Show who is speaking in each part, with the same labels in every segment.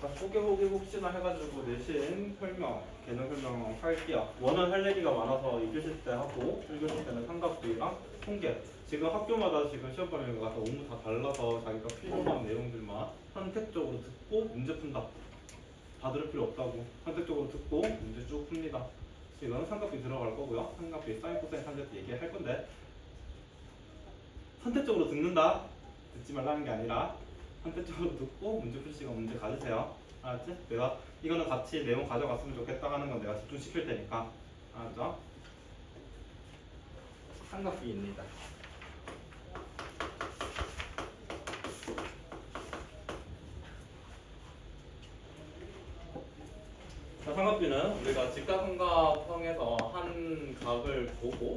Speaker 1: 혹시나 해가지고 내신 설명, 개념 설명 할게요. 원은 할 얘기가 많아서 2교시 때 하고 1교시 때는 삼각비랑 통계. 지금 학교마다 지금 시험 범위가 다 너무 다 달라서 자기가 필요한 내용들만 선택적으로 듣고 문제 푼다. 다 들을 필요 없다고. 선택적으로 듣고 문제 쭉 풉니다. 지금 삼각비 들어갈 거고요. 삼각비, 사인, 코사인, 탄젠트 얘기할 건데 선택적으로 듣는다. 듣지 말라는 게 아니라 선택적으로 듣고 문제 풀 시간 문제 가지세요. 알았지? 내가 이거는 같이 내용 가져갔으면 좋겠다 하는 건 내가 집중시킬 테니까. 알았죠? 삼각비입니다. 자, 삼각비는 우리가 직각삼각형에서 한 각을 보고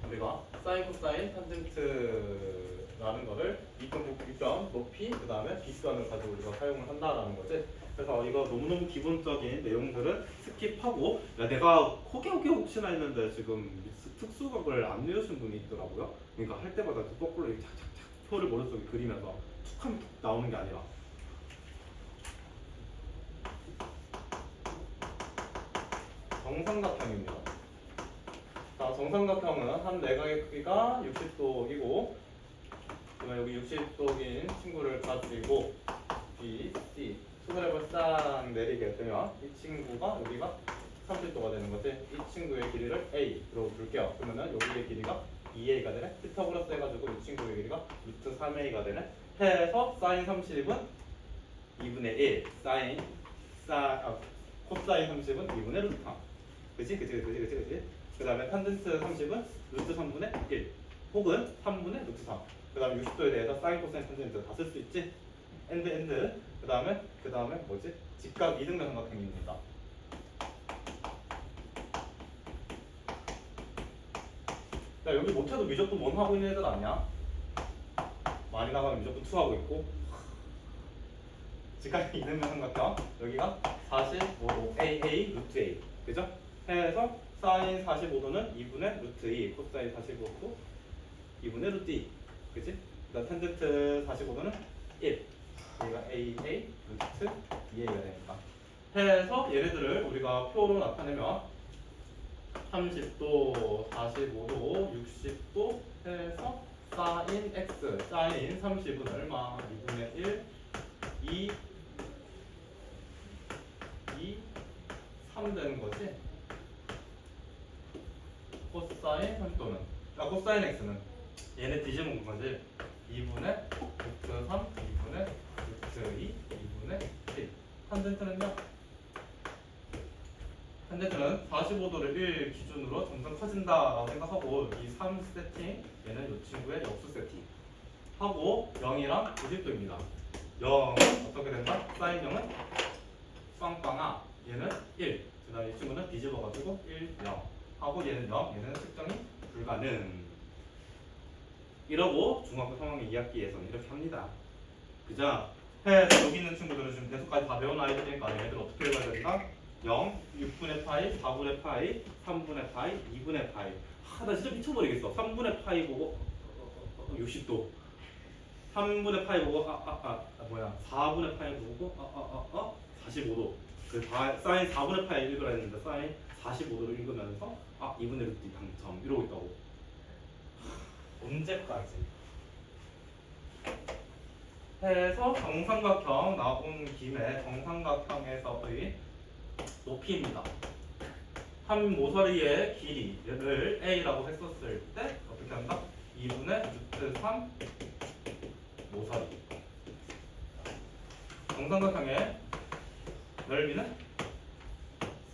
Speaker 1: 우리가 사인, 코사인, 탄젠트라는 거를 이점, B점, 높이, 그 다음에 B선을 가지고 우리가 사용을 한다라는 거지. 그래서 이거 너무너무 기본적인 내용들은 스킵하고, 야, 내가 혹시나 했는데 지금 특수각을 안 외우신 분이 있더라고요. 그러니까 할 때마다 거꾸로 이렇게 착착착 표를 머릿속에 그리면서 툭 하면 툭 나오는 게 아니라 정삼각형입니다. 자, 정삼각형은 한 내각의 크기가 60도이고 그러면 여기 60도인 친구를 가지고 B, C 수그랩을 싹 내리게 되면 이 친구가 여기가 30도가 되는 거지. 이 친구의 길이를 A로 볼게요. 그러면은 여기의 길이가 2A가 되네. 피타고라스 해가지고 이 친구의 길이가 루트 3A가 되네. 해서 사인 30은 2분의 1 코사인 30은 2분의 루트 3. 그치? 그 다음에 탄젠트 30은 루트 3분의 1 혹은 3분의 루트 3. 그 다음에 60도에 대해서 사인, 코사인, 탄젠트 다 쓸 수 있지? 엔드. 그 다음에 뭐지? 직각 이등변 삼각형입니다. 야, 여기 못해도 무조건 1 하고 있는 애들 아니야? 많이 나가면 무조건 2 하고 있고. 직각 이등변 삼각형 여기가 45도 AA 루트 A 그죠? 해서 사인 45도는 2분의 루트 2 코사인 45도 2분의 루트 2 그치? 그다음 탄젠트 45도는 1 여기가 AA 루트 2A가 되니까 해서 얘네들을 우리가 표로 나타내면 30도, 45도, 60도 해서 사인 X, 사인 30은 얼마? 2분의 1, 2, 3 되는 거지? 코사인 30도는 코사인 X는 얘네 뒤집은 거지 2분의 루트 3, 2분의 루트 2, 2분의 1 탄젠트는요? 탄젠트는 45도를 1 기준으로 점점 커진다라고 생각하고 이 3 세팅 얘는 이 친구의 역수 세팅 하고 0이랑 90도입니다 0은 어떻게 된다? 사인 0은 빵빵아 얘는 1 그 다음에 이 친구는 뒤집어가지고 1, 0 하고 얘는 0 얘는 측정이 불가능 이러고 중학교 3학년 2학기에서는 이렇게 합니다 그죠? 해서 여기 있는 친구들은 지금 대수까지 다 배운 아이들이니까 얘들 어떻게 읽어야 된다? 0, 6분의 파이, 4분의 파이, 3분의 파이, 2분의 파이 나 진짜 미쳐버리겠어 3분의 파이 보고 60도 3분의 파이 보고 4분의 파이 보고 45도 그 사인 4분의 파이 읽으라 했는데 사인 45도를 읽으면서 2분의 루트 2 당첨 이러고 있다고 언제까지? 해서 정삼각형 나온 김에 정삼각형에서의 높이입니다. 한 모서리의 길이를 A라고 했었을 때 어떻게 한다? 2분의 루트 3 모서리 정삼각형의 넓이는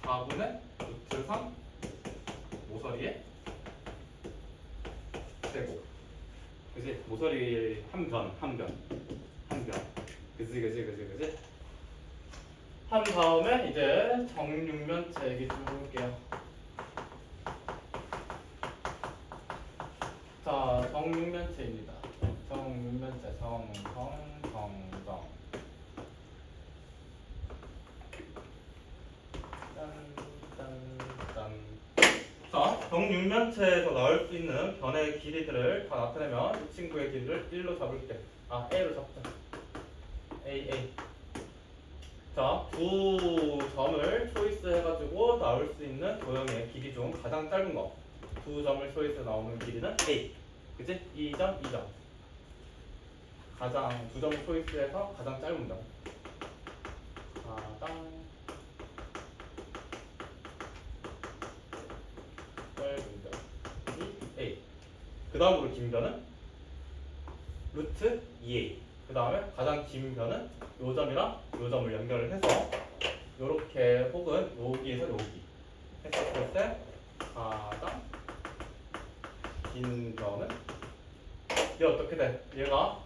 Speaker 1: 4분의 루트 3 모서리의 제곱 그치? 모서리 한 변 그치? 한 다음에 이제 정육면체 얘기 좀 해볼게요. 자, 정육면체입니다. 정육면체 정. 자, 정육면체에서 나올 수 있는 변의 길이들을 다 나타내면 이 친구의 길이를 1로 잡을게. A로 잡자. A. 자, 두 점을 초이스 해가지고 나올 수 있는 도형의 길이 중 가장 짧은 거. 두 점을 초이스 나오는 길이는 A. 그치? 2점, 2점. 가장 두 점을 초이스해서 가장 짧은 점. 가장 짧은 점이 A. 그 다음으로 긴 변은 루트 2A. 그 다음에 가장 긴 변은 요 점이랑 요 점을 연결을 해서 요렇게 혹은 여기에서 여기 했었을 때 가장 긴 변은 얘 어떻게 돼? 얘가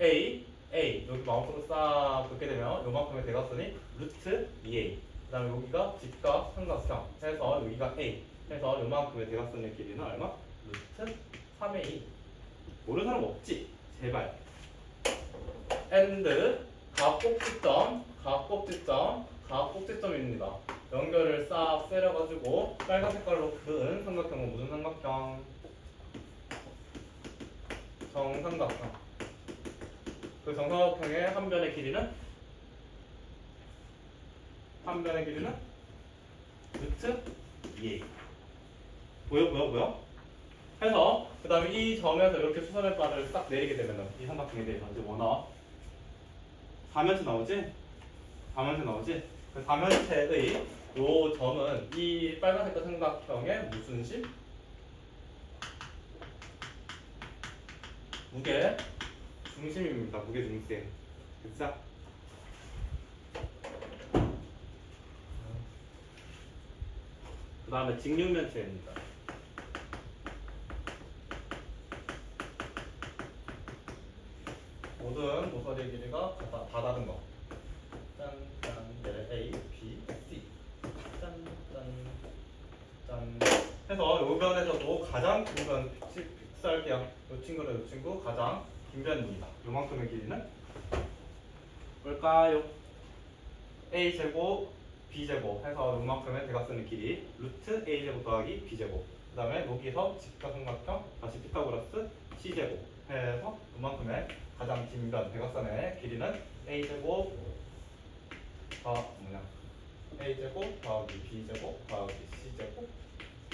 Speaker 1: A, A 여기 마우스로 싹 긋게 되면 요만큼의 대각선이 루트 2A. 그 다음에 여기가 직각 삼각형 해서 여기가 A 해서 요만큼의 대각선의 길이는 얼마? 루트 3A. 모르는 사람 없지? 제발. and 각 꼭지점, 각 꼭지점, 각 꼭지점입니다. 연결을 싹 세려가지고 빨간 색깔로 그은 삼각형은 무슨 삼각형? 정삼각형. 그 정삼각형의 한 변의 길이는? 한 변의 길이는? 루트 2A. 보여? 해서 그 다음에 이 점에서 이렇게 수선의 바를 딱 내리게 되면 이 삼각형에 대해서 이제 뭐 나와? 4면체 나오지? 4면체 나오지? 그 4면체의 요 점은 이 빨간색 삼각형의 무슨 심? 무게 중심입니다. 무게 중심. 그쵸? 그 다음에 직육면체입니다. 모든 모서리의 길이가 다 다른 거. 짠짠 A, B, C. 짠짠 해서 요 변에서도 가장 긴 변 픽스할게요. 요 친구는 요 친구 가장 긴 변입니다. 요만큼의 길이는 뭘까요? A 제곱 B 제곱 해서 요만큼의 대각선의 길이 루트 A 제곱 더하기 B 제곱. 그 다음에 여기서 직각삼각형 다시 피타고라스 C 제곱 해서 요만큼의 가장 긴 변 대각선의 길이는 A 제곱 A 제곱 더하기 B 제곱 더하기 C 제곱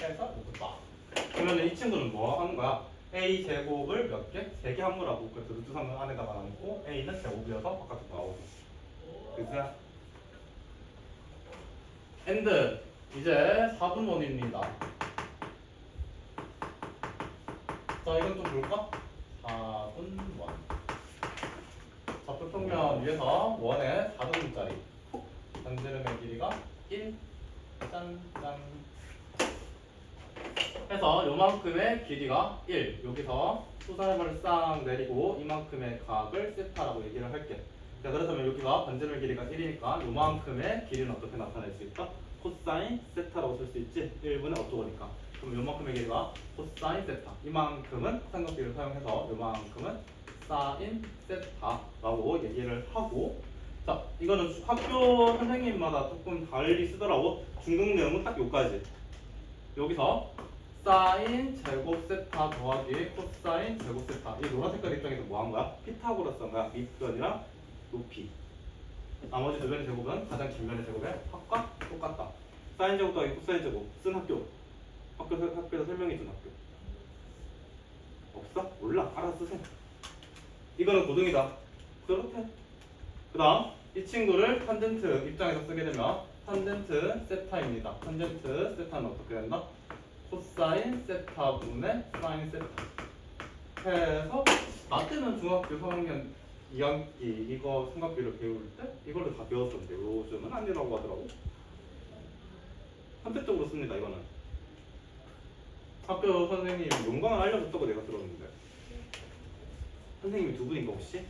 Speaker 1: 해서 루트 바. 그러면 이 친구는 뭐 하는 거야? A 제곱을 몇 개? 3개 함수라고. 그래서 루트 3은 안에다가 남고 A는 제곱이어서 바깥으로 나오고. 그죠? and 이제 4분원입니다. 자, 이건 좀 볼까? 4분원. 좌표평면 위에서 원의 4등분짜리 반지름의 길이가 1 짠짠 해서 요만큼의 길이가 1. 여기서 수선해발을 싹 내리고 이만큼의 각을 세타라고 얘기를 할게. 자, 그렇다면 여기가 반지름의 길이가 1이니까 요만큼의 길이는 어떻게 나타낼 수 있다? 코사인 세타라고 쓸 수 있지. 1분의 어쩌고니까. 그럼 요만큼의 길이가 코사인 세타. 이만큼은 삼각비를 사용해서 요만큼은 사인 세타라고 얘기를 하고. 자, 이거는 학교 선생님마다 조금 달리 쓰더라고. 중급 내용은 딱 요까지. 여기서 사인 제곱 세타 더하기 코사인 제곱 세타. 이 노란 색깔 입장에서 뭐 한 거야? 피타고라스인 거야. 밑변이랑 높이. 나머지 두 변의 제곱은 가장 긴 변의 제곱의 합과 똑같다. 사인 제곱 더하기 코사인 제곱 쓴 학교. 학교에서 설명해 준 학교. 없어? 몰라. 알아서 쓰세요. 이거는 고등이다. 그렇대. 그 다음 이 친구를 탄젠트 입장에서 쓰게 되면 탄젠트 세타입니다. 탄젠트 세타는 어떻게 된다? 코사인 세타분의 사인 세타 해서 나 때는 중학교 3학년 2학기 이거 삼각비를 배울 때 이걸로 다 배웠었는데 요즘은 아니라고 하더라고. 선택적으로 씁니다. 이거는 학교 선생님 용광을 알려줬다고 내가 들었는데 선생님이 두 분인가 혹시?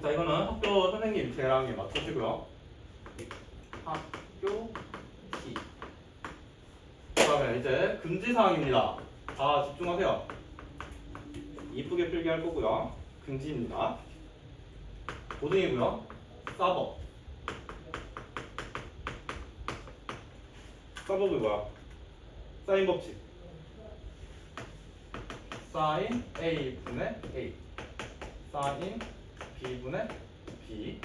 Speaker 1: 자, 이거는 학교 선생님 제랑에 맞추시고요. 학교 시. 그 다음에 이제 금지사항입니다. 자, 집중하세요. 이쁘게 필기할 거고요. 금지입니다. 고등이고요. 사법. 사법이 뭐야? 사인 법칙. 사인 A 분의 A. 사인 B분의 B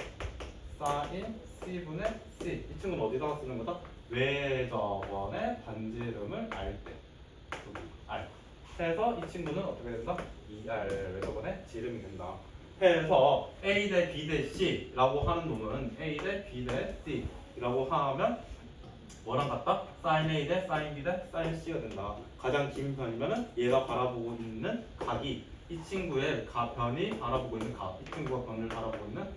Speaker 1: 사인 C분의 C. 이 친구는 어디다가 쓰는 거다? 외접원의 반지름을 알 때. 여기 R. 해서 이 친구는 어떻게 된다? 2R 외접원의 지름이 된다. 해서 A 대 B 대 C라고 하는 놈은 A 대 B 대 C라고 하면 뭐랑 같다? sin A 대 sin B 대 sin C가 된다. 가장 긴 편이면은 얘가 바라보고 있는 각이 이 친구의 변이 바라보고 있는 각, 이 친구가 변을 바라보고 있는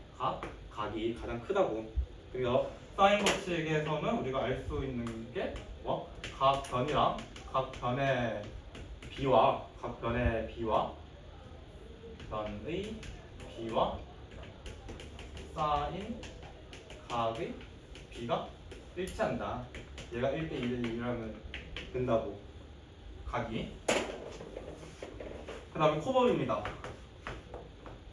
Speaker 1: 각이 가장 크다고. 그래서 사인 법칙에서는 우리가 알 수 있는 게 뭐? 각 변이랑 각 변의 B와 변의 B와 사인 각의 B가 일치한다. 얘가 1대 2대 2라면 된다고. 각이. 그 다음에 코법입니다.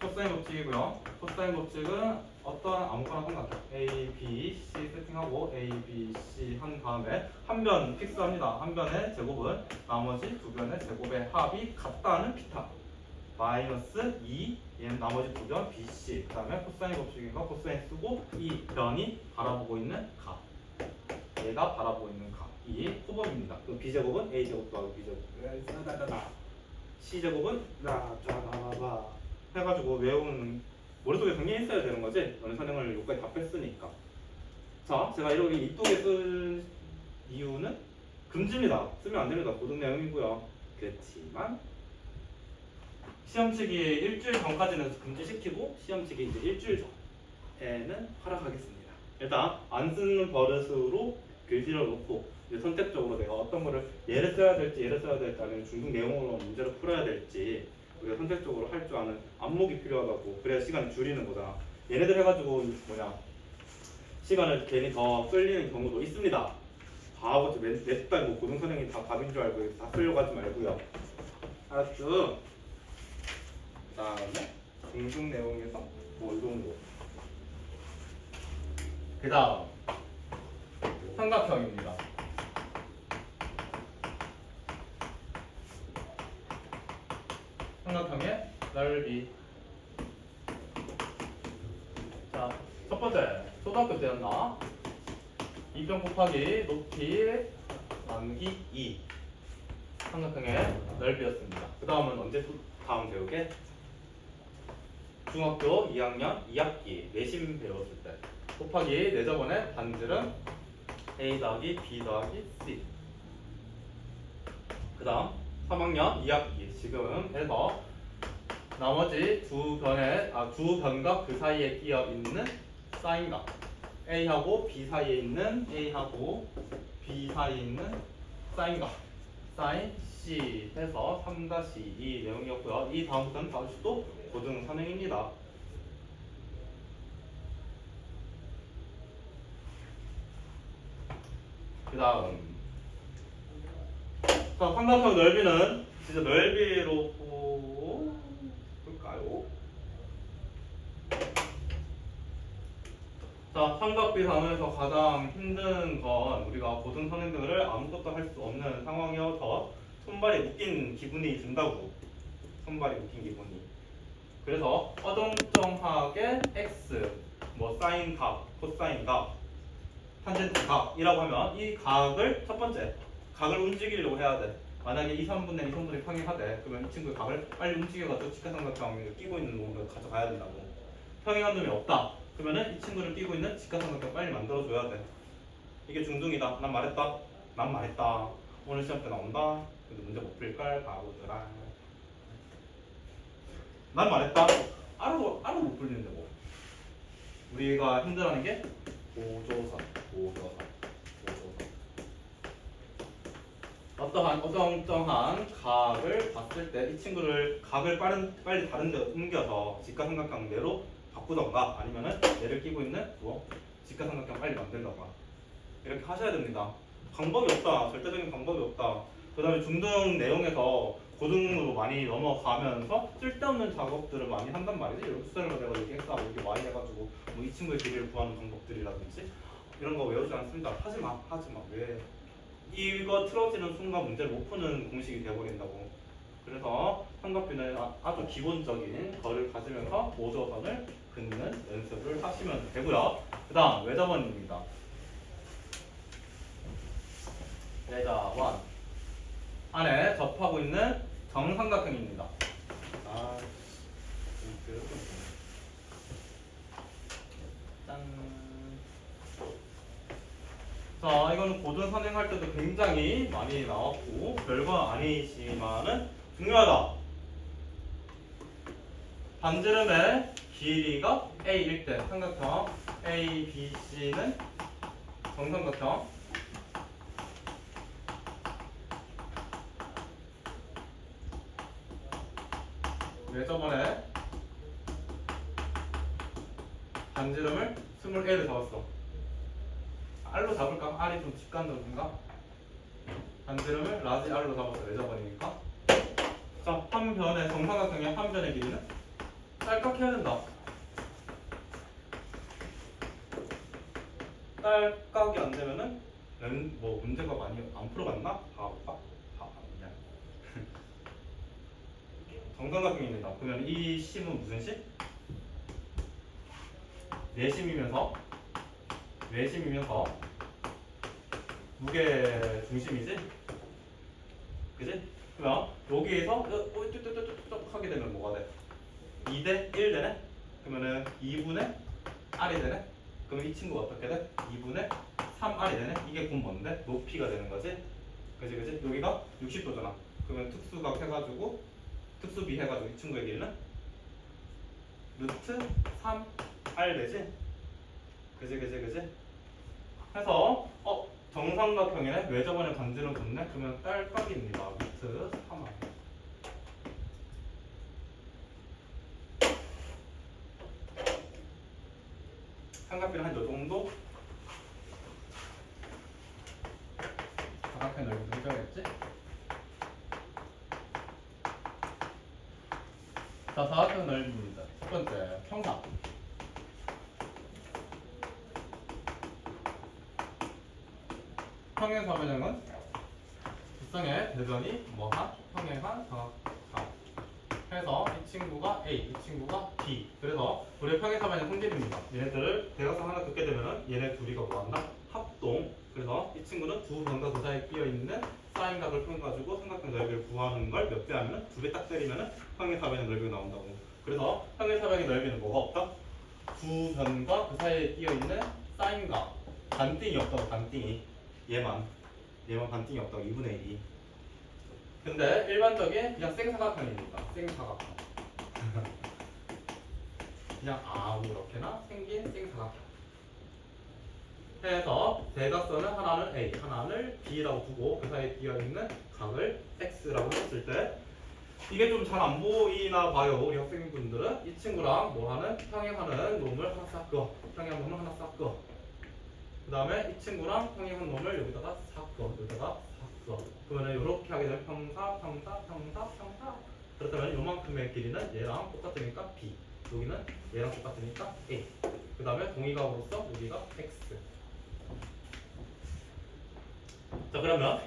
Speaker 1: 코사인 법칙이고요. 코사인 법칙은 어떠한 아무거나 상관없다. A, B, C 세팅하고 A, B, C 한 다음에 한 변 픽스합니다. 한 변의 제곱은 나머지 두 변의 제곱의 합이 같다는 피타. 마이너스 2 얘는 나머지 두 변 B, C. 그 다음에 코사인 법칙이니까 코사인 쓰고 이 변이 바라보고 있는 각. 얘가 바라보고 있는 각. 이 코법입니다. 그럼 B제곱은 A제곱 더하기 B제곱. C제곱은 해가지고 외우는 머릿속에 당연히 있어야 되는 거지. 너네 선행을 여기까지 다 뺐으니까. 자, 제가 이렇게 이쁘게 쓴 이유는 금지입니다. 쓰면 안 됩니다. 고등 내용이고요. 그렇지만 시험치기 일주일 전까지는 금지시키고 시험치기 이제 일주일 전에는 허락하겠습니다. 일단 안 쓰는 버릇으로 글씨를 놓고 이제 선택적으로 내가 어떤 거를 얘를 써야 될지 아니면 중등 내용으로 문제를 풀어야 될지 우리가 선택적으로 할 줄 아는 안목이 필요하다고. 그래야 시간을 줄이는 거잖아. 얘네들 해가지고 시간을 괜히 더 끌리는 경우도 있습니다. 바보지. 몇 뭐 고등 선생님이 다 답인 줄 알고 다 쓰려고 하지 말고요. 알았죠? 그 다음에 중등 내용에서 뭐 이 정도. 그 다음 삼각형입니다. 삼각형의 넓이. 자, 첫 번째 초등학교 때였나? 2평 곱하기 높이 나누기 2 삼각형의 넓이였습니다. 그 다음은 언제 다음 배우게? 중학교 2학년 2학기 내신 배웠을 때 곱하기 내저번의 반지름 A 더하기 B 더하기 C. 그 다음 3학년 2학기 지금 해서 나머지 두 변과 그 사이에 끼어 있는 사인각 A하고 B 사이에 있는 사인각 사인 C 해서 3-2 내용이었고요. 이 다음부터는 다시 또 고등 선행입니다. 그 다음 자, 삼각형 넓이는 진짜 넓이로 볼까요? 자, 삼각비 단원에서 가장 힘든 건 우리가 고등 선생들을 아무것도 할 수 없는 상황이어서 손발이 묶인 기분이 든다고. 손발이 묶인 기분이. 그래서 어정쩡하게 x, 뭐 사인 각, 코사인 각, 탄젠트 각이라고 하면 이 각을 첫 번째 각을 움직이려고 해야 돼. 만약에 2, 3분의 2 성분이 평행하대. 그러면 이 친구의 각을 빨리 움직여가지고 직각삼각형을 끼고 있는 놈을 가져가야 된다고. 평행한 놈이 없다. 그러면은 이 친구를 끼고 있는 직각삼각형 빨리 만들어줘야 돼. 이게 중등이다. 난 말했다. 오늘 시험 때 나온다. 근데 문제 못 풀걸 바보들아. 난 말했다. 알아 못 풀리는데 뭐. 우리가 힘들어하는 게 보조선. 어떠한 어정쩡한 각을 봤을 때 이 친구를 각을 빨리 다른 데 옮겨서 직각삼각형대로 바꾸던가 아니면은 얘를 끼고 있는 뭐 직각삼각형 빨리 만들던가 이렇게 하셔야 됩니다. 방법이 없다. 절대적인 방법이 없다. 그 다음에 중등 내용에서 고등으로 많이 넘어가면서 쓸데없는 작업들을 많이 한단 말이지. 이렇게 숫자를 가지고 이렇게 X하고 이렇게 Y 해가지고 뭐 이 친구의 길이를 구하는 방법들이라든지 이런 거 외우지 않습니다. 하지마. 왜? 이거 틀어지는 순간 문제를 못 푸는 공식이 되어버린다고. 그래서 삼각뷰는 아주 기본적인 거를 가지면서 모조선을 긋는 연습을 하시면 되고요. 그 다음 외접원입니다. 외접원 안에 접하고 있는 정삼각형입니다. 짠. 자, 이거는 고등 선행할 때도 굉장히 많이 나왔고 별거 아니지만은 중요하다. 반지름의 길이가 A일 때 삼각형 A, B, C는 정삼각형 외접원의 반지름을 21을 잡았어. R로 잡을까? R이 좀 직관적인가? 반지름을 라지 R로 잡았어. 외접원이니까. 자, 한 변의 정삼각형의 한 변의 길이는 딸깍해야 된다. 딸깍이 안 되면은 뭐 문제가 많이 안 풀어갔나? 봐볼까? 그냥 정삼각형입니다. 그러면 이 심은 무슨 심? 내심이면서 외심이면서 무게 중심이지? 그지? 그러면 여기에서 뚝뚝뚝뚝뚝 하게 되면 뭐가 돼? 2대 1 되네? 그러면은 2분의 R이 되네? 그럼 이 친구가 어떻게 돼? 2분의 3R이 되네? 이게 곧 뭔데? 높이가 되는 거지? 그지 그지? 여기가 60도잖아. 그러면 특수각 해가지고 특수비 해가지고 이 친구의 길이는 루트 3R 되지? 그지 그지 그지? 해서 정삼각형이네? 외접원의 반지름 붙네? 그러면 딸깍입니다. 루트 3R. 삼각비는 한 요 정도? 사각형 넓이 굉장했지? 자, 사각형 넓이입니다. 첫 번째, 평상. 평행사변형은 뒷성의 대변이 뭐한? 평행한 사각형. 해서 이 친구가 A, 이 친구가 B. 그래서 우리의 평행사변형 성질입니다. 얘네들을 대각선 하나 긋게 되면은 얘네 둘이가 뭐한다? 합동. 그래서 이 친구는 두 변과 그 사이에 끼어 있는 사인각을 통해 가지고 삼각형 넓이를 구하는 걸 몇 배 하면은 두 배 딱 때리면은 평행사변의 넓이가 나온다고. 그래서 평행사변의 넓이는 뭐가 없다? 두 변과 그 사이에 끼어 있는 사인각. 반띵이 없다고. 반띵이. 얘만 반띵이 없다고. 2분의 1이. 근데 일반적인 그냥 생사각형입니다. 생사각형. 그냥 아무렇게나 생긴 생사각형. 해서 대각선은 하나는 A, 하나는 B라고 두고 그 사이에 끼어있는 각을 X라고 했을 때 이게 좀 잘 안 보이나 봐요. 우리 학생분들은 이 친구랑 뭐하는 평행하는 놈을 하나 싹 그어. 평행한 놈을 하나 싹 그어. 그 다음에 이 친구랑 평행한 놈을 여기다가 싹 그어. 여기다가 싹 그어. 그러면 이렇게 하게 되면 평사. 그렇다면 요만큼의 길이는 얘랑 똑같으니까 B. 여기는 얘랑 똑같으니까 A. 그 다음에 동의각으로서 여기가 X. 자, 그러면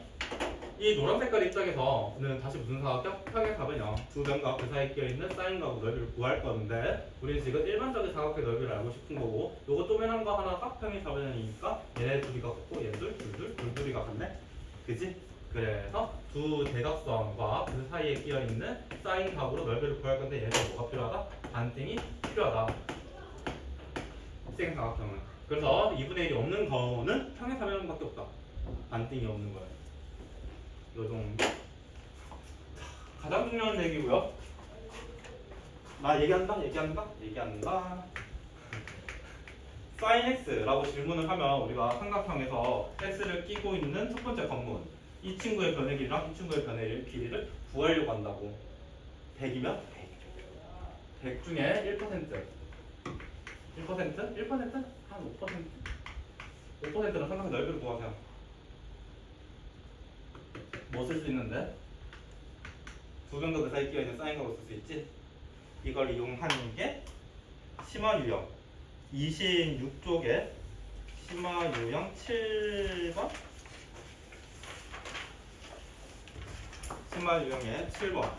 Speaker 1: 이 노란 색깔 입장에서는 다시 무슨 사각형? 평행사변형. 두 변과 그 사이에 끼어있는 사인각의 넓이를 구할 건데 우리는 지금 일반적인 사각형의 넓이를 알고 싶은 거고 요거 쪼매난 거 하나가 평행사변형이니까 얘네 둘이가 같고 얘들 둘둘이가 같네? 그지? 그래서 두 대각선과 그 사이에 끼어있는 사인각으로 넓이를 구할 건데 얘네들 뭐가 필요하다? 반띵이 필요하다. 생사각형은. 그래서 2분의 1이 없는 거는 평행사변형밖에 없다. 반띵이 없는 거예요. 요 정도. 가장 중요한 얘기고요. 나 얘기한다. sin x라고 질문을 하면 우리가 삼각형에서 x를 끼고 있는 첫 번째 관문 이 친구의 변의 길이랑 이 친구의 변의 길이를 구하려고 한다고. 100이면 100 중에 1%. 1%? 한 5%? 5%는 삼각형 넓이를 구하세요. 뭐 쓸 수 있는데? 두 변과 그 사이에 끼어있는 사인각으로 쓸 수 있지? 이걸 이용하는 게 심화 유형 26쪽에 심화 유형 7번 심화 유형의 7번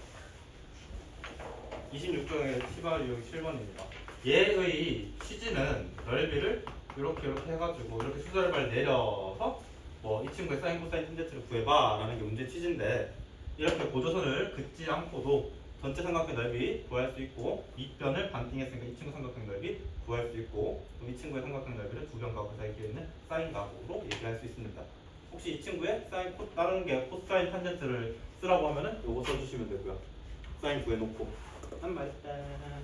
Speaker 1: 26종의 7번입니다. 얘의 취지는 넓이를 이렇게 해가지고 이렇게 수열발 내려서 뭐 이 친구의 사인 코사인 탄젠트를 구해봐 라는 게 문제 취지인데, 이렇게 고조선을 긋지 않고도 전체 삼각형 넓이 구할 수 있고, 밑변을 반띵했으니까 이 친구 삼각형 넓이 구할 수 있고, 또 이 친구의 삼각형 넓이를 두 변 가구 사이에 있는 사인 가구로 얘기할 수 있습니다. 혹시 이 친구의 사인 다른 게 코사인 탄젠트를 쓰라고 하면은 요거 써주시면 되고요. 사인 구해놓고 한 말단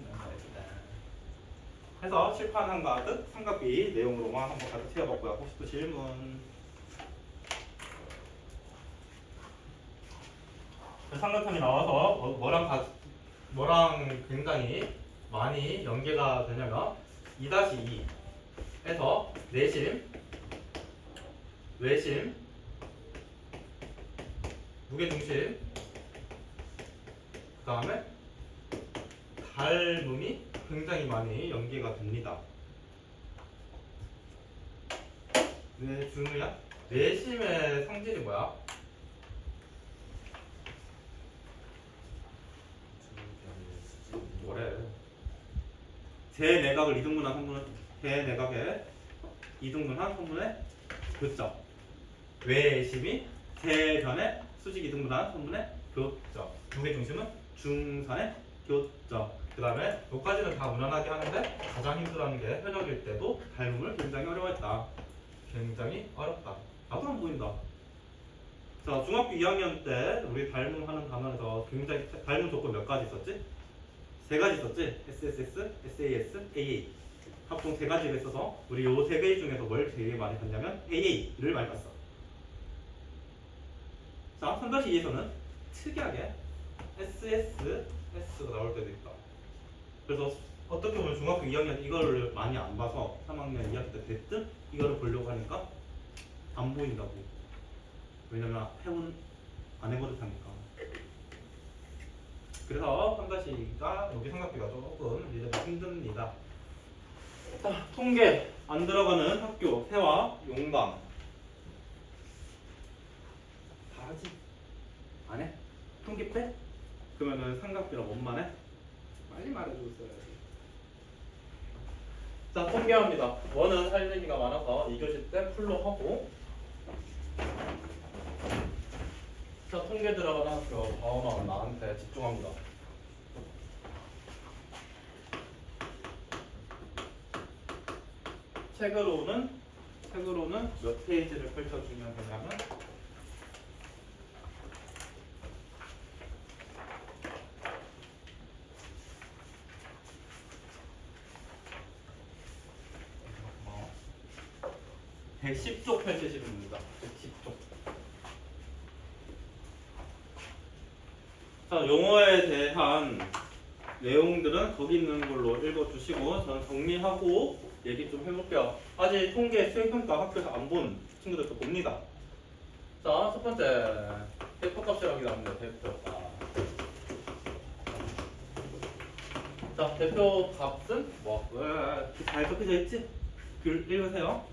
Speaker 1: 해서 칠판 가득 삼각비 내용으로만 한번 가득 채워봤고요. 혹시 또 질문? 삼각형이 나와서 뭐랑 굉장히 많이 연계가 되냐면 2-2에서 내심, 외심, 무게중심, 그 다음에 닮음이 굉장히 많이 연계가 됩니다. 왜 중요야? 내심의 성질이 뭐야? 뭐래? 대내각을 이등분한 선분은 대내각의 이등분한 선분의 교점. 외심이 대변의 수직 이등분한 선분의 교점. 무게중심은 중산의 교점. 그 다음에 여기까지는 다 무난하게 하는데 가장 힘들어하는 게 현역일 때도 닮음을 굉장히 어려워했다. 굉장히 어렵다. 나도 안 보인다. 자, 중학교 2학년 때 우리 닮음하는 단원에서 굉장히 닮음 조건 몇 가지 있었지? 세 가지 있었지? SSS, SAS, AA. 합동 세 가지가 있어서 우리 요 세 개 중에서 뭘 되게 많이 봤냐면 AA를 많이 봤어. 자, 3-2에서는 특이하게 SS, S가 나올 때도 있다. 그래서 어떻게 보면 중학교 2학년 이거를 많이 안 봐서 3학년 2학년 때 대뜸 이거를 보려고 하니까 안 보인다고. 왜냐면 안 해버릇하니까. 그래서 3-2가 여기 삼각비가 조금 이제 힘듭니다. 자, 통계 안 들어가는 학교 세와 용강 다 하지? 안 해? 통계 빼? 그러면은 삼각비랑 뭔만 해? 빨리 말해줬어야지. 자, 통계합니다. 원은 할 얘기가 많아서 2교시 때 풀로 하고. 자, 통계 들어가는 학교 다음은 나한테 집중합니다. 책으로는 몇 페이지를 펼쳐주면 되냐면 어, 110쪽 펼치시면 됩니다. 110쪽. 자, 용어에 대한 내용들은 거기 있는 걸로 읽어주시고 저는 정리하고 얘기 좀 해볼게요. 아직 통계 수행평가 학교에서 안 본 친구들도 봅니다. 자, 첫 번째 대표값이라고 나옵니다. 대표값. 자, 대표값은 뭐? 잘 적혀져 있지? 글 읽으세요.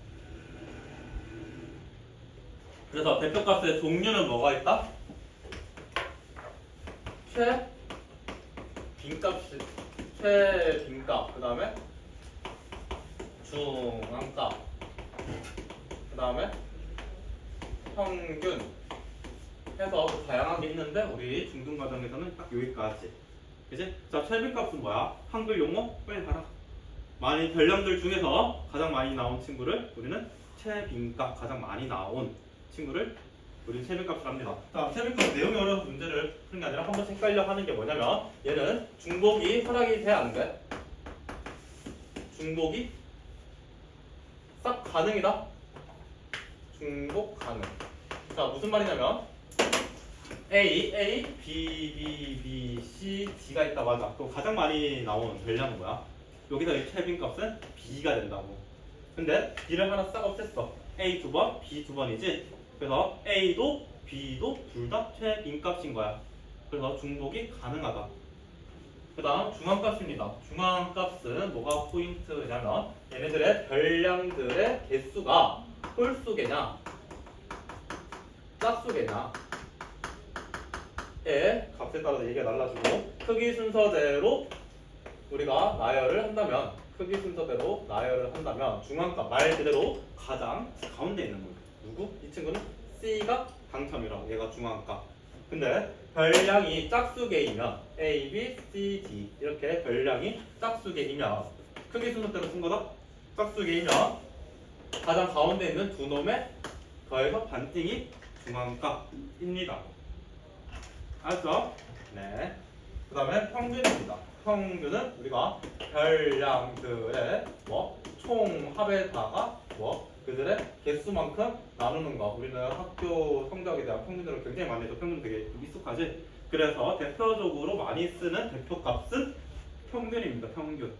Speaker 1: 그래서 대표값의 종류는 뭐가 있다? 최빈값, 그 다음에 중앙값, 그 다음에 평균 해서 또 다양한 게 있는데 우리 중등과정에서는 딱 여기까지. 그치? 자, 최빈값은 뭐야? 한글 용어? 빨리 봐라. 많이 별량들 중에서 가장 많이 나온 친구를 우리는 최빈값, 가장 많이 나온 친구를 우리는 최빈값을 합니다. 자, 최빈값 내용이 어려워서 문제를 푸는 게 아니라 한 번씩 헷갈려 하는 게 뭐냐면 얘는 중복이 허락이 돼, 안 돼? 중복이 싹 가능이다. 중복 가능. 자, 무슨 말이냐면 A, B, C, D가 있다. 맞아. 그럼 가장 많이 나온 별량은 뭐야? 여기서 이 최빈값은 B가 된다고. 근데 B를 하나 싹 없앴어. A 두 번, B 두 번이지. 그래서 A도 B도 둘 다 최빈값인 거야. 그래서 중복이 가능하다. 그 다음 중앙값입니다. 중앙값은 뭐가 포인트냐면 얘네들의 별량들의 개수가 홀수개냐 짝수개냐 값에 따라서 얘기가 달라지고 크기 순서대로 우리가 나열을 한다면 중앙값 말 그대로 가장 가운데 있는 거 누구? 이 친구는 C가 당첨이라고 얘가 중앙값. 근데 별량이 짝수개이면 A, B, C, D 이렇게 별량이 짝수개이면 크기 순서대로 쓴 거다. 짝수개이면 가장 가운데 있는 두 놈의 더해서 반띵이 중앙값입니다. 알았죠? 네. 그 다음에 평균입니다. 평균은 우리가 별량들의 총합에다가 그들의 개수만큼 나누는 거. 우리는 학교 성적에 대한 평균으로 굉장히 많이 해서 평균 되게 익숙하지? 그래서 대표적으로 많이 쓰는 대표값은 평균입니다. 평균.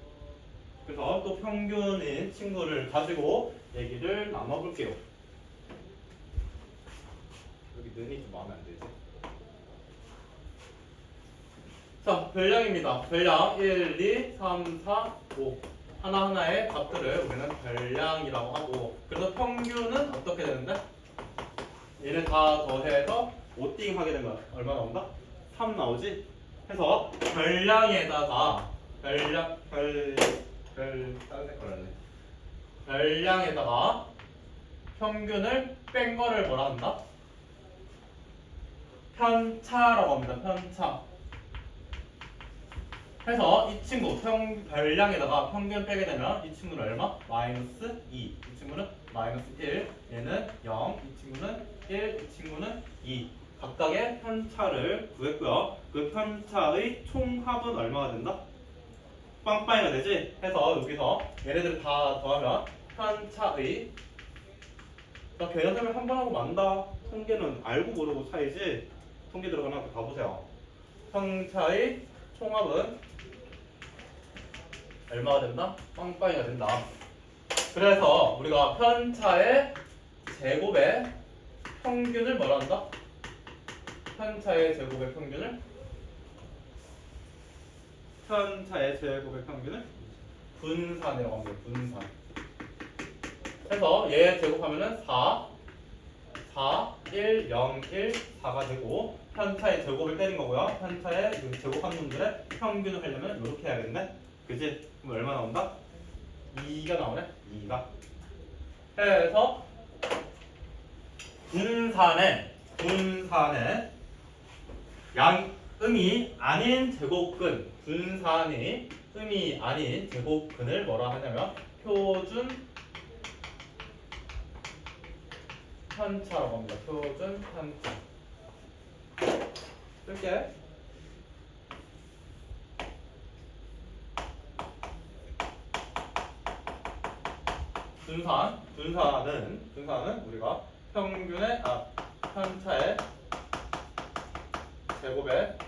Speaker 1: 그래서 또 평균인 친구를 가지고 얘기를 나눠볼게요. 여기 는이 좀 마음에 안 들지? 자, 별량입니다. 별량 1, 2, 3, 4, 5 하나하나의 값들을 우리는 별량이라고 하고 그래서 평균은 어떻게 되는데? 얘를 다 더해서 5띵 하게 되면 얼마 나온다? 3 나오지? 해서 별량에다가 다른 색깔 할래. 별량에다가 평균을 뺀 거를 뭐라 한다? 편차라고 합니다. 편차. 해서 이 친구 별량에다가 평균 빼게 되면 이 친구는 얼마? 마이너스 2. 이 친구는 마이너스 1. 얘는 0. 이 친구는 1. 이 친구는 2. 각각의 편차를 구했고요. 그 편차의 총합은 얼마가 된다? 빵빵이가 되지? 해서 여기서 얘네들을 다 더하면 편차의 개념 설명 한 번 하고 만다. 통계는 알고 모르고 차이지. 통계 들어가는 학교 가보세요. 편차의 총합은 얼마가 된다? 빵빵이가 된다. 그래서 우리가 편차의 제곱의 평균을 뭐라 한다? 편차의 제곱의 평균을 분산이라고 합니다. 분산. 해서 얘 제곱하면은 4, 1, 0, 1, 4가 되고 편차의 제곱을 때린 거고요. 편차의 제곱한 놈들의 평균을 하려면 이렇게 해야겠네. 그지? 그럼 얼마 나온다? 2가 나오네. 2가. 해서 분산의 음이 아닌 제곱근 분산이 음이 아닌 제곱근을 뭐라 하냐면 표준 편차라고 합니다. 표준 편차. 쓸게. 분산은 우리가 편차의 제곱의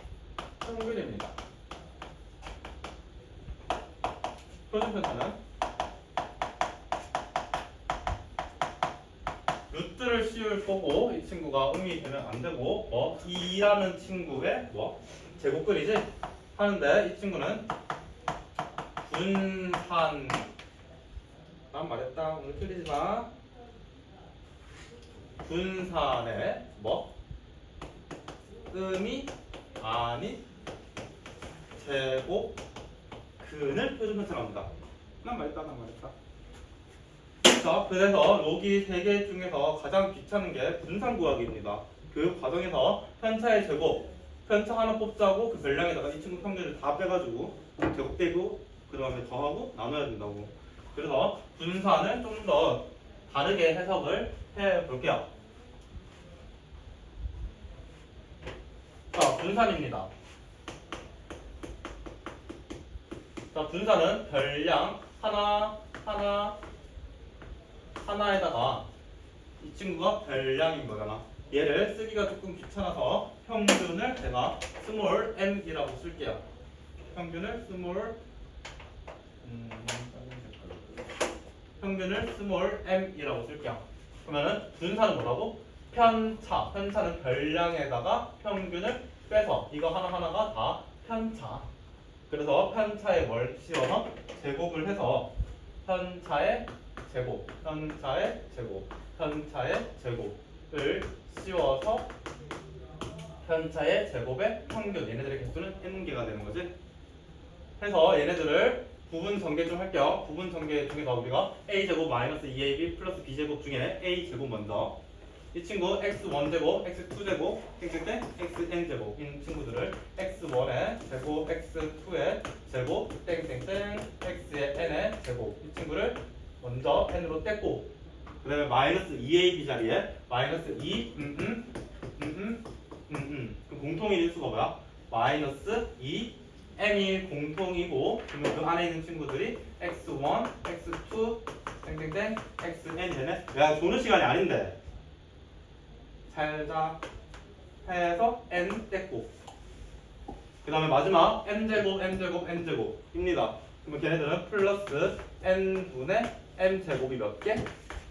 Speaker 1: 평균입니다. 표준 편차는 루트를 씌울 거고 이 친구가 음이 되면 안 되고 2라는 친구의 제곱근이지 하는데 이 친구는 분산 난 말했다. 오늘 틀리지 마. 분산의 음이 아닌 제곱근을 표준 편차라고 합니다. 난 말했다. 자, 그래서 로기 3개 중에서 가장 귀찮은 게 분산 구하기입니다. 교육 과정에서 편차의 제곱, 편차 하나 뽑자고 그 별량에다가 이 친구 평균을 다 빼가지고 제곱되고 그 다음에 더하고 나눠야 된다고. 그래서 분산을 좀 더 다르게 해석을 해볼게요. 자, 분산입니다. 자, 분산은 별량 하나에다가 이 친구가 별량인 거잖아. 얘를 쓰기가 조금 귀찮아서 평균을 제가 스몰 m이라고 쓸게요. 평균을 스몰 m이라고 쓸게요. 그러면은 분산은 뭐라고? 편차는 별량에다가 평균을 빼서 이거 하나하나가 다 편차. 그래서 편차에 뭘 씌워서 제곱을 해서 편차의 제곱을 씌워서 편차의 제곱의 평균. 얘네들의 개수는 n개가 되는 거지. 해서 얘네들을 부분 전개 좀 할게요. 부분 전개 중에서 우리가 a제곱 마이너스 2ab 플러스 b제곱 중에 a제곱 먼저. 이 친구 x1제곱, x2제곱 했을 때 xn제곱인 친구들을 x1의 제곱, x2의 제곱, 땡땡땡, x의 n의 제곱. 이 친구를 먼저 n으로 뗐고, 그 다음에 마이너스 2ab 자리에 마이너스 2, 그럼 공통인 일수가 뭐야? 마이너스 2, m이 공통이고, 그러면 그 안에 있는 친구들이 x1, x2, 땡땡땡, xn 되네? 야, 조는 시간이 아닌데. 살자 해서 n 뗐고, 그 다음에 마지막 m제곱, m제곱, n제곱입니다. 그러면 걔네들은 플러스 n분의 m제곱이 몇 개?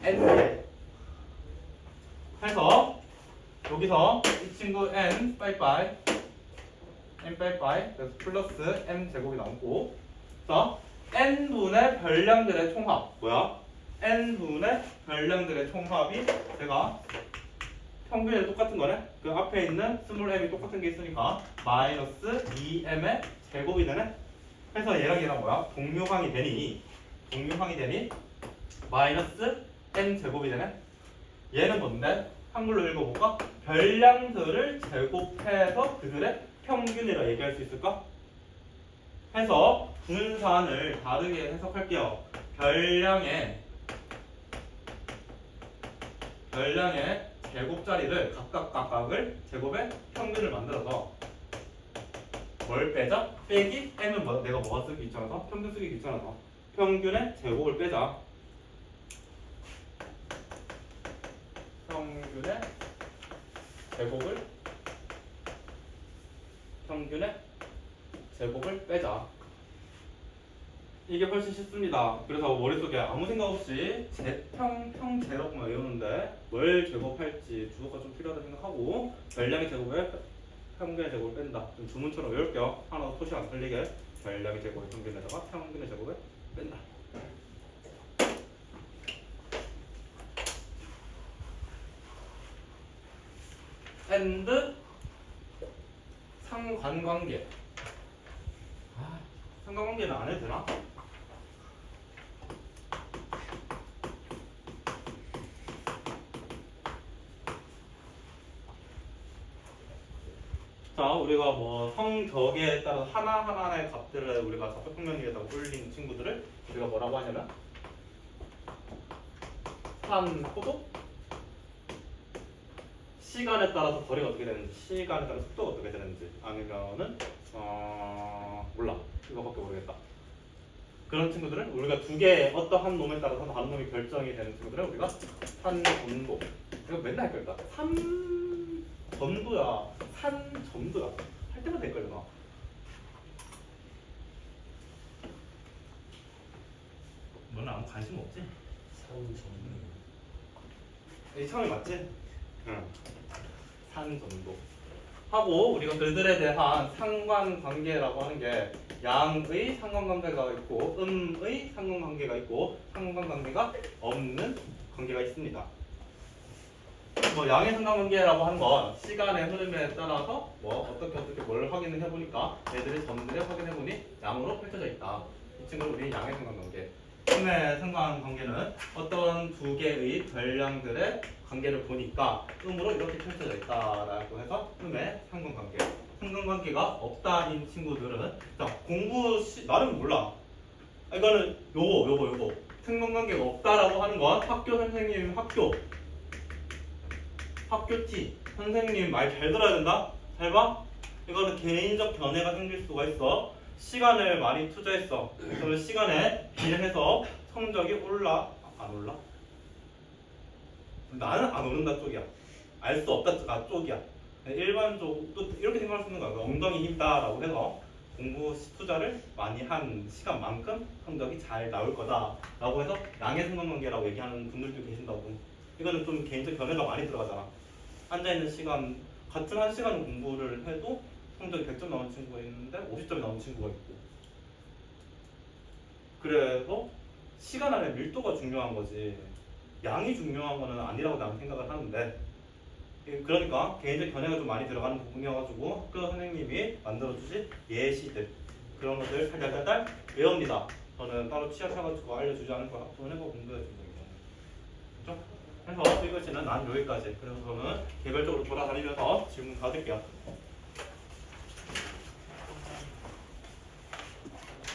Speaker 1: n개. 해서 여기서 이 친구 n 빠이빠이 n 빠이빠이 그래서 플러스 m제곱이 나오고, 자 n분의 별량들의 총합 뭐야? n분의 별량들의 총합이 제가 평균이 똑같은 거네? 그 앞에 있는 스몰 m이 똑같은 게 있으니까 마이너스 2m의 제곱이 되네? 해서 얘랑 뭐야? 동류항이 되니 마이너스 n 제곱이 되네? 얘는 뭔데? 한글로 읽어볼까? 별량들을 제곱해서 그들의 평균이라 얘기할 수 있을까? 해서 분산을 다르게 해석할게요. 별량의 제곱자리를 각각을 제곱의 평균을 만들어서 뭘 빼자? 빼기 m은 내가 뭐가 쓰기 귀찮아서 평균 쓰기 귀찮아서 평균의 제곱을 빼자. 평균의 제곱을 빼자. 이게 훨씬 쉽습니다. 그래서 머릿속에 아무 생각 없이 평제곱만 외우는데 뭘 제곱할지 주어가 좀 필요하다 생각하고 별량의 제곱에 평균의 제곱을 뺀다. 좀 주문처럼 외울게요. 하나 토시 안 틀리게. 별량의 제곱의 평균에다가 평균의 제곱을 뺀다. and 상관관계. 상관관계는 안 해도 되나? 자, 우리가 뭐 성격에 따라 하나하나의 값들을 우리가 좌표평면위에다가 올린 친구들을 우리가 뭐라고 하냐면 산호도 시간에 따라서 거리가 어떻게 되는지, 시간에 따라 속도가 어떻게 되는지, 아니면은 몰라, 이거밖에 모르겠다. 그런 친구들은 우리가 두 개의 어떠한 놈에 따라서 다른 놈이 결정이 되는 친구들은 우리가 산전도. 이거 맨날 헷갈린다. 산전도야, 산전도야 할 때마다 헷갈려. 너는 아무 관심 없지?
Speaker 2: 산전도.
Speaker 1: 이 처음이 맞지? 응. 산전도 하고, 우리가 그들에 대한 상관관계라고 하는 게 양의 상관관계가 있고 음의 상관관계가 있고 상관관계가 없는 관계가 있습니다. 뭐 양의 상관관계라고 하는 건 시간의 흐름에 따라서 뭐 어떻게 뭘 확인을 해보니까 얘들의 점들을 확인해보니 양으로 펼쳐져 있다. 이 친구를 우리 양의 상관관계. 음의 상관관계는 어떤 두 개의 별량들의 관계를 보니까 음으로 이렇게 펼쳐져 있다라고 해서 음의 상관관계. 상관관계가 없다인 친구들은 자 공부 나름 몰라. 이거는 요거 상관관계가 없다라고 하는 건 학교 선생님 학교 T 선생님 말 잘 들어야 된다. 잘 봐. 이거는 개인적 견해가 생길 수가 있어. 시간을 많이 투자했어. 그러면 시간에 비례해서 성적이 올라? 안 올라? 나는 안 오른다 쪽이야. 알 수 없다 쪽이야. 일반적으로 또 이렇게 생각할 수 있는 거야. 엉덩이 힘다라고 해서 공부 투자를 많이 한 시간만큼 성적이 잘 나올 거다라고 해서 양의 상관관계라고 얘기하는 분들도 계신다고. 이거는 좀 개인적 견해가 많이 들어가잖아. 앉아있는 시간 같은 한 시간 공부를 해도 성적이 100점 나오는 친구가 있는데 50점이 나오는 친구가 있고. 그래서 시간 안에 밀도가 중요한 거지 양이 중요한 거는 아니라고 나는 생각을 하는데, 그러니까 개인적 견해가 좀 많이 들어가는 부분이어가지고 학교 선생님이 만들어주신 예시들 그런 것들 달달달달 외웁니다. 저는 따로 취약해가지고 알려주지 않을 거야. 학교는 공부해주는 거죠. 그래서 이것은 난 여기까지. 그래서 저는 개별적으로 돌아다니면서 질문 받을게요.